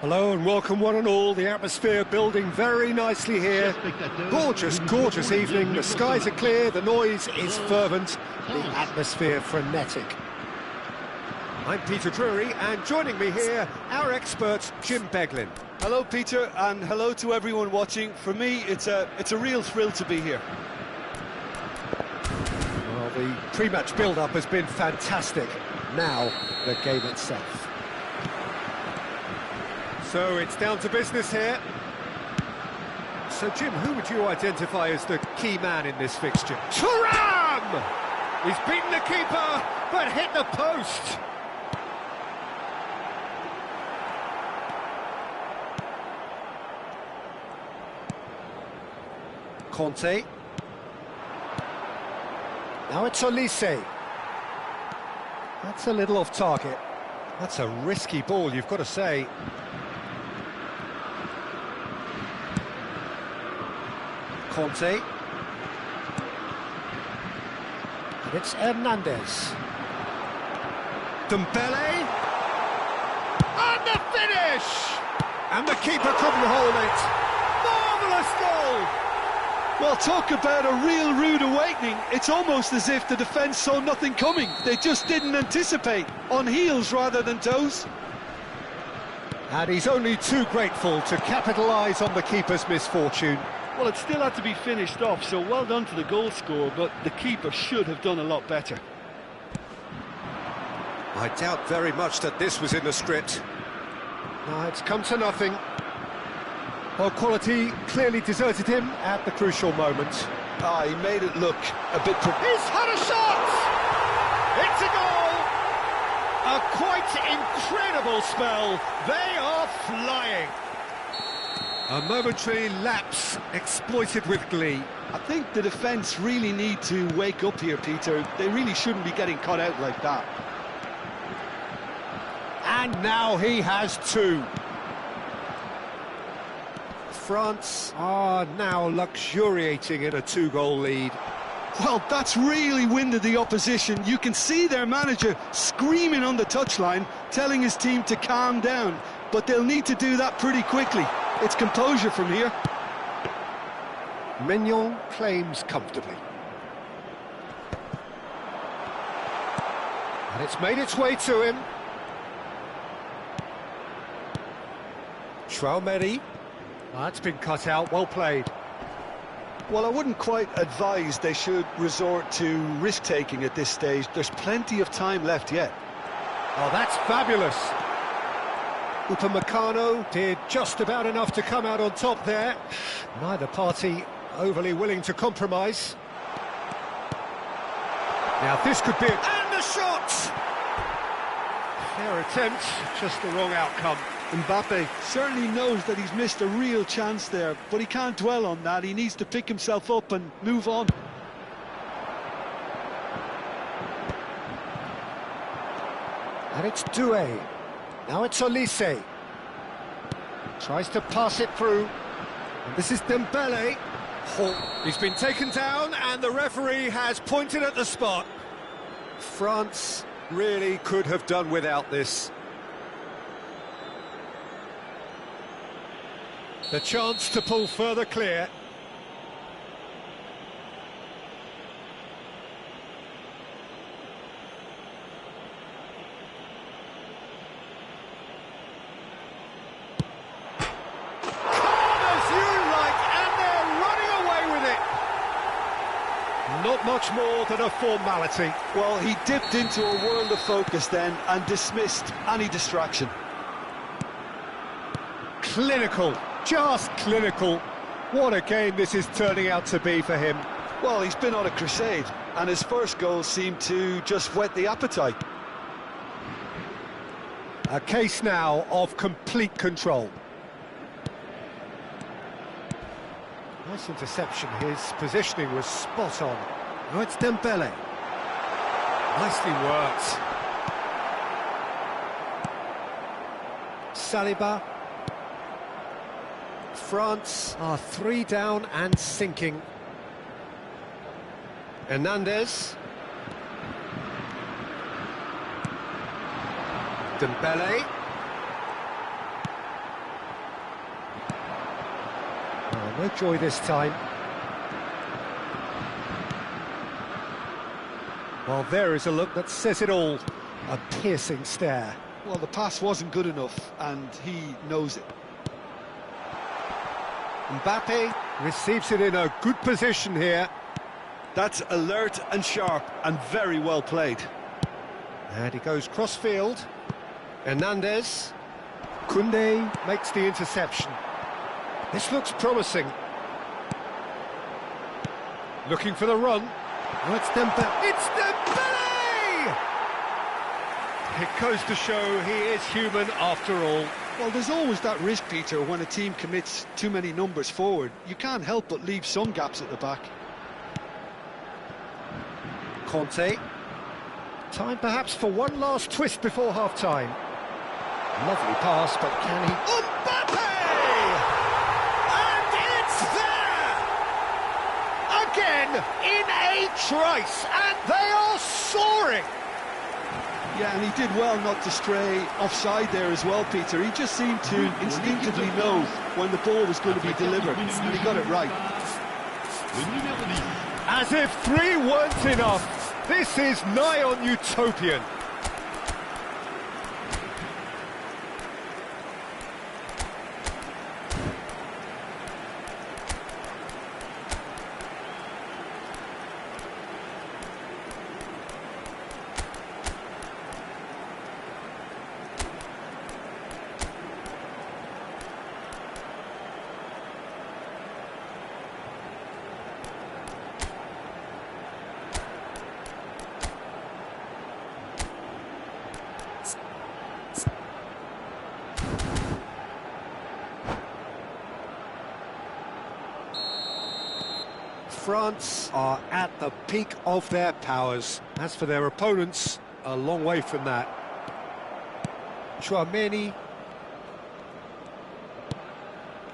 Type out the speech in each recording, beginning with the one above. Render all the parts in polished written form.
Hello and welcome one and all. The atmosphere building very nicely here. Gorgeous, gorgeous evening. The skies are clear, the noise is fervent, the atmosphere frenetic. I'm Peter Drury, and joining me here, our expert, Jim Beglin. Hello, Peter, and hello to everyone watching. For me, it's a real thrill to be here. Well, the pre-match build-up has been fantastic. Now, the game itself. So it's down to business here. So, Jim, who would you identify as the key man in this fixture? Thuram! He's beaten the keeper, but hit the post. Conte. Now it's Olise. That's a little off target. That's a risky ball, you've got to say. Conte. And it's Hernandez. Dembele. And the finish! And the keeper couldn't hold it. Marvellous goal! Well, talk about a real rude awakening. It's almost as if the defence saw nothing coming. They just didn't anticipate. On heels rather than toes. And he's only too grateful to capitalise on the keeper's misfortune. Well, it still had to be finished off, so well done to the goal scorer, but the keeper should have done a lot better. I doubt very much that this was in the script. It's come to nothing. Well, quality clearly deserted him at the crucial moment. He made it look a bit... He's had a shot! It's a goal! A quite incredible spell. They are flying. A momentary lapse exploited with glee. I think the defence really need to wake up here, Peter. They really shouldn't be getting caught out like that. And now he has two. France are now luxuriating in a two-goal lead. Well, that's really winded the opposition. You can see their manager screaming on the touchline, telling his team to calm down. But they'll need to do that pretty quickly. It's composure from here. Mignon claims comfortably. And it's made its way to him. Traoré. That's been cut out, well played. Well, I wouldn't quite advise they should resort to risk-taking at this stage. There's plenty of time left yet. Oh, that's fabulous. Upamecano did just about enough to come out on top there. Neither party overly willing to compromise. Now this could be it. And the shot! Fair attempt, just the wrong outcome. Mbappe certainly knows that he's missed a real chance there, but he can't dwell on that. He needs to pick himself up and move on. And it's Doué. Now it's Olise. Tries to pass it through. And this is Dembele. Oh, he's been taken down and the referee has pointed at the spot. France really could have done without this. The chance to pull further clear. Not much more than a formality. Well, he dipped into a world of focus then and dismissed any distraction. Clinical, just clinical. What a game this is turning out to be for him. Well, he's been on a crusade, and his first goal seemed to just whet the appetite. A case now of complete control. Nice interception, his positioning was spot on. Now it's Dembele. Nicely worked. Saliba. France are 3 down and sinking. Hernandez. Dembele. No joy this time. Well, there is a look that says it all. A piercing stare. Well, the pass wasn't good enough, and he knows it. Mbappe receives it in a good position here. That's alert and sharp, and very well played. And he goes cross-field. Hernandez. Koundé makes the interception. This looks promising. Looking for the run. Oh, it's Dembele. It's Dembele! It goes to show he is human after all. Well, there's always that risk, Peter, when a team commits too many numbers forward. You can't help but leave some gaps at the back. Conte. Time perhaps for one last twist before half-time. Lovely pass, but can he... Mbappe! And it's there! Again, in a trice, and they are soaring! Yeah, and he did well not to stray offside there as well, Peter. He just seemed to instinctively know when the ball was going to be delivered, and he got it right. As if 3 weren't enough, this is nigh on utopian. France are at the peak of their powers. As for their opponents, a long way from that. Chouameni.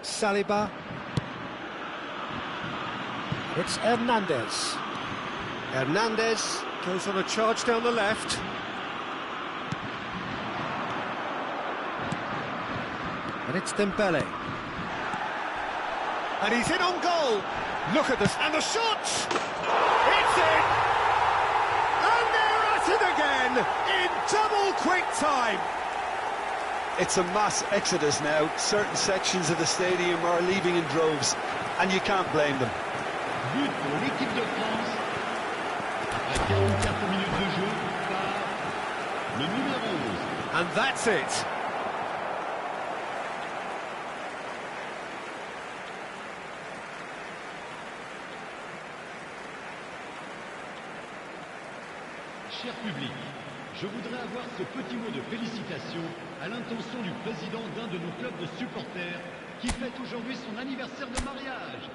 Saliba. It's Hernandez. Hernandez goes on a charge down the left. And it's Dembele. And he's in on goal. Look at this, and the shot! It's in! And they're at it again, in double quick time! It's a mass exodus now. Certain sections of the stadium are leaving in droves, and you can't blame them. But pour l'équipe de France, après 44 minutes de jeu, par le numéro 11. And that's it! Cher public, je voudrais avoir ce petit mot de félicitation à l'intention du président d'un de nos clubs de supporters qui fête aujourd'hui son anniversaire de mariage.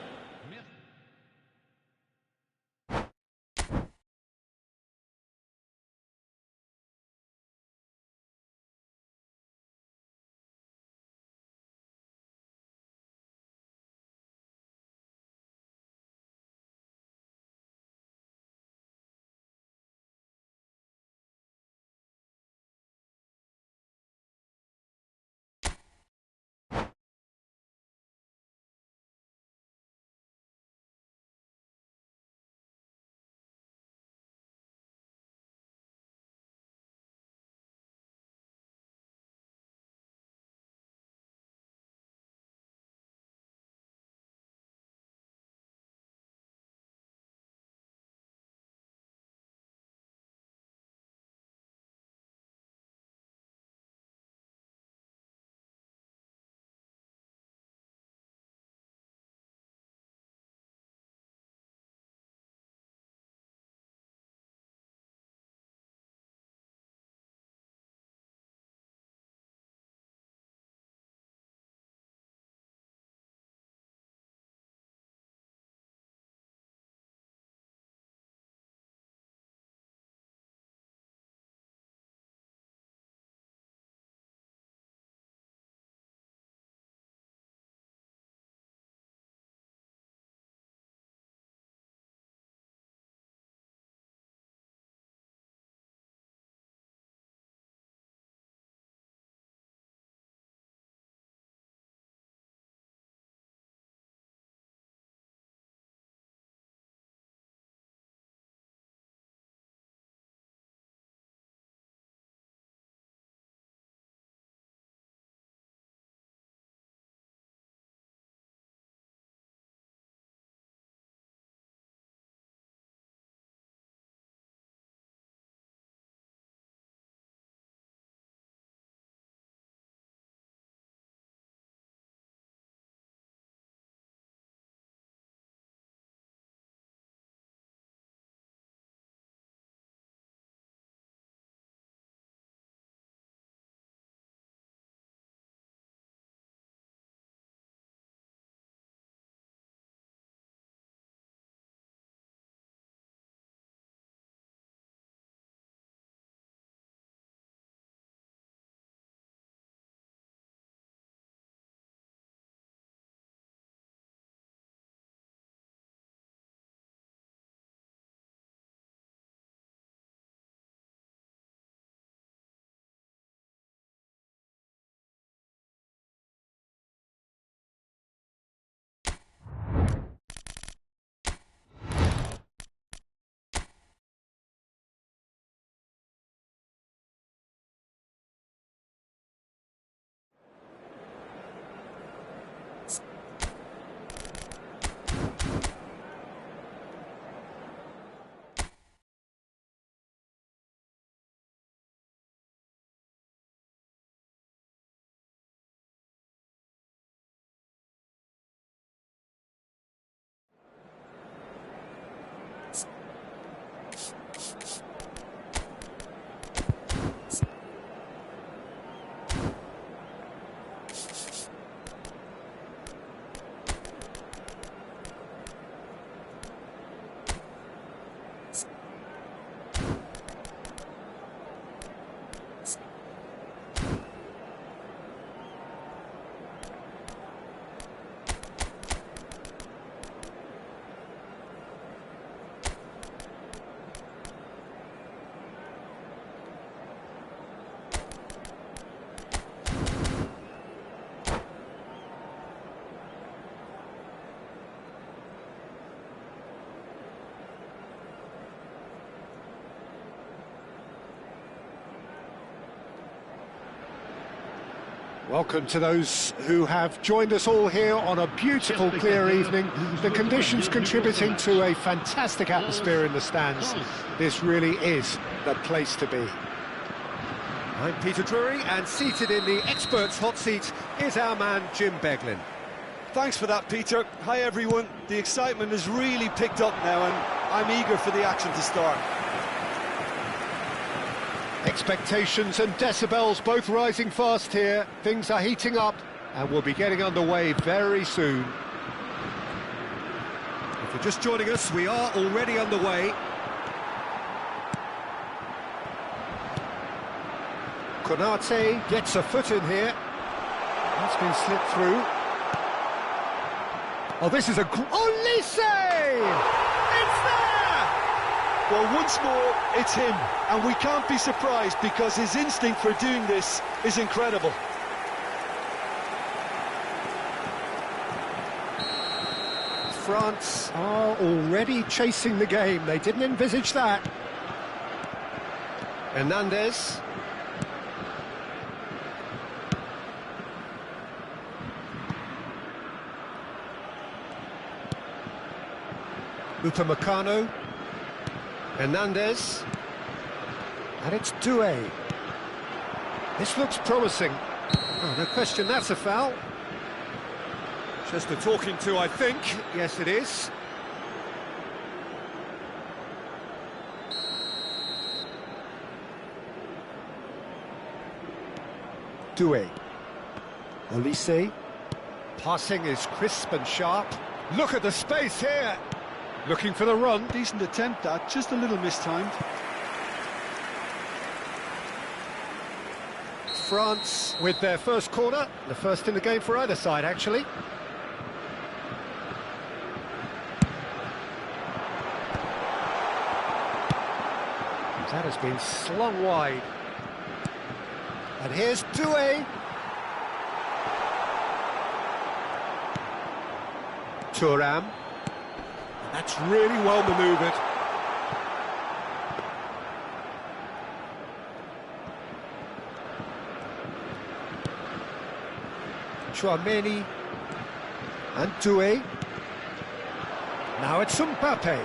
Welcome to those who have joined us all here on a beautiful, clear evening. The conditions contributing to a fantastic atmosphere in the stands. This really is the place to be. I'm Peter Drury, and seated in the experts' hot seat is our man Jim Beglin. Thanks for that, Peter. Hi, everyone. The excitement has really picked up now, and I'm eager for the action to start. Expectations and decibels both rising fast here. Things are heating up and we'll be getting underway very soon. If you're just joining us, we are already underway. Konate gets a foot in here. That's been slipped through. Oh, this is a... Olise! It's there! Well, once more, it's him, and we can't be surprised because his instinct for doing this is incredible. France are already chasing the game. They didn't envisage that. Hernandez. Upamecano. Hernandez. And it's Doué. This looks promising. Oh, no question, that's a foul. Just a talking to, I think. Yes, it is. Doué. Olise. Passing is crisp and sharp. Look at the space here. Looking for the run. Decent attempt, that, just a little mistimed. France with their first corner, the first in the game for either side, actually. That has been slung wide. And here's Doué. Thuram. That's really well manoeuvred. Chouameni and Doué. Now it's Mbappe.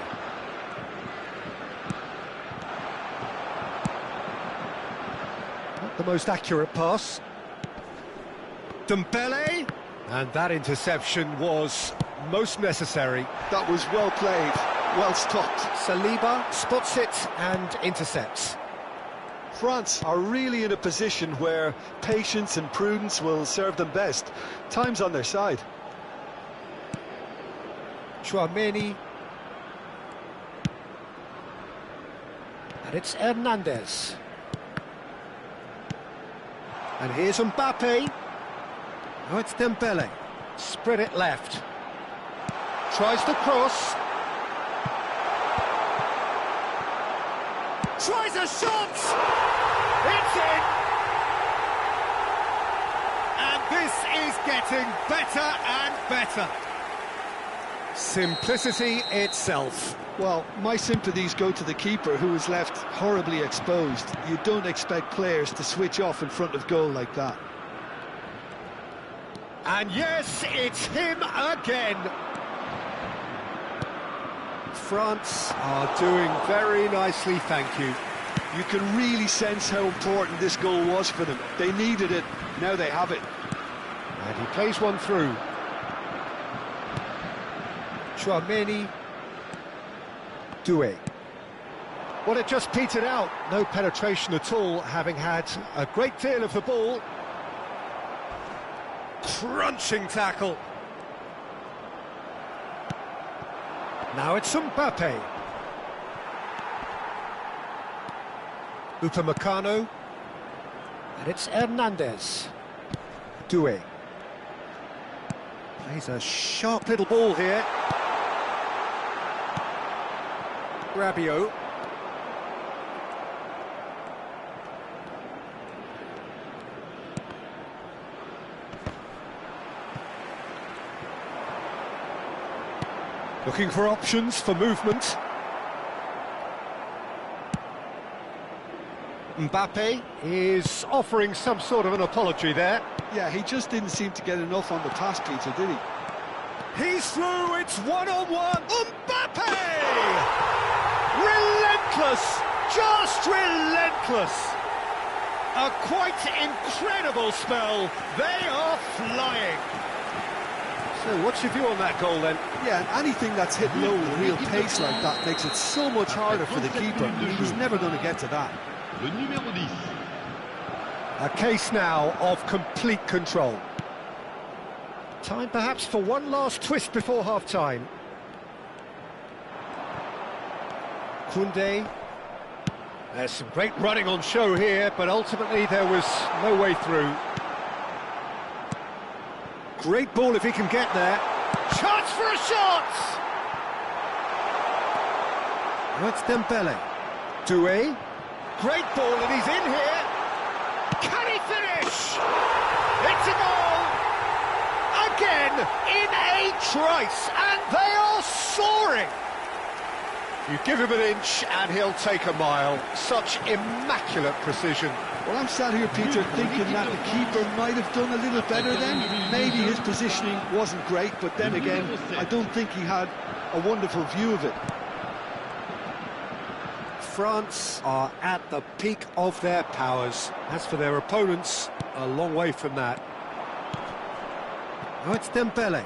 Not the most accurate pass. Dembele, and that interception was most necessary. That was well played, well stopped. Saliba spots it and intercepts. France are really in a position where patience and prudence will serve them best. Time's on their side. Chouameni. And it's Hernandez. And here's Mbappe. Oh, it's Dembele. Spread it left. Tries the cross. Tries a shot! It's in! And this is getting better and better. Simplicity itself. Well, my sympathies go to the keeper, who is left horribly exposed. You don't expect players to switch off in front of goal like that. And yes, it's him again. France are doing very nicely, thank you. You can really sense how important this goal was for them. They needed it, now they have it. And he plays one through. Chouameni. Doué. Well, it just petered out. No penetration at all, having had a great deal of the ball. Crunching tackle. Now it's Mbappe. Upamecano. And it's Hernandez. Doué. Plays a sharp little ball here. Rabiot. Looking for options for movement. Mbappe is offering some sort of an apology there. Yeah, he just didn't seem to get enough on the pass, Peter, did he? He's through, it's one-on-one. Mbappe! Relentless, just relentless. A quite incredible spell. They are flying. So what's your view on that goal then? Yeah, and anything that's hit low with real pace like that makes it so much harder for the keeper. He was never going to get to that. Le numéro 10. A case now of complete control. Time perhaps for one last twist before half-time. Koundé. There's some great running on show here, but ultimately there was no way through. Great ball if he can get there. Chance for a shot! Now it's Dembele. Doué. Great ball and he's in here. Can he finish? It's a goal! Again, in a trice, and they are soaring! You give him an inch and he'll take a mile. Such immaculate precision. Well, I'm sat here, Peter, thinking that the keeper might have done a little better then. Maybe his positioning wasn't great, but then again, I don't think he had a wonderful view of it. France are at the peak of their powers. As for their opponents, a long way from that. Now it's Dembele.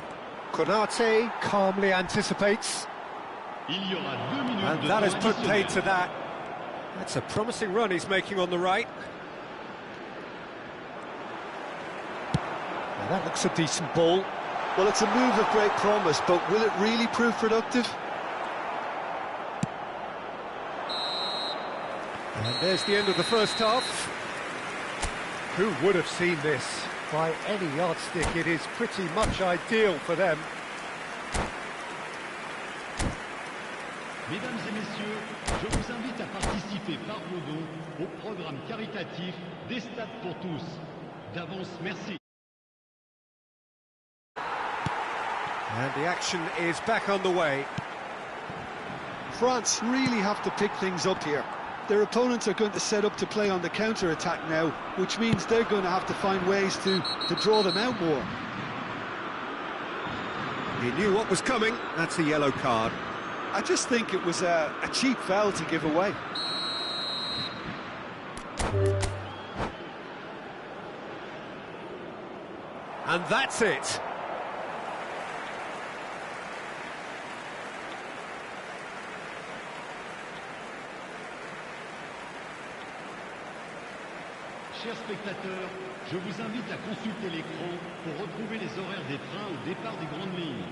Konate calmly anticipates. And that has put paid to that. That's a promising run he's making on the right. Now that looks a decent ball. Well, it's a move of great promise, but will it really prove productive? And there's the end of the first half. Who would have seen this? By any yardstick, it is pretty much ideal for them. Mesdames et messieurs, je vous invite à participer par vos dons au programme caritatif des Stades pour tous. D'avance, merci. And the action is back underway. France really have to pick things up here. Their opponents are going to set up to play on the counter-attack now, which means they're going to have to find ways to draw them out more. He knew what was coming. That's a yellow card. I just think it was a cheap foul to give away. And that's it. Chers spectateurs, je vous invite à consulter l'écran pour retrouver les horaires des trains au départ des grandes lignes.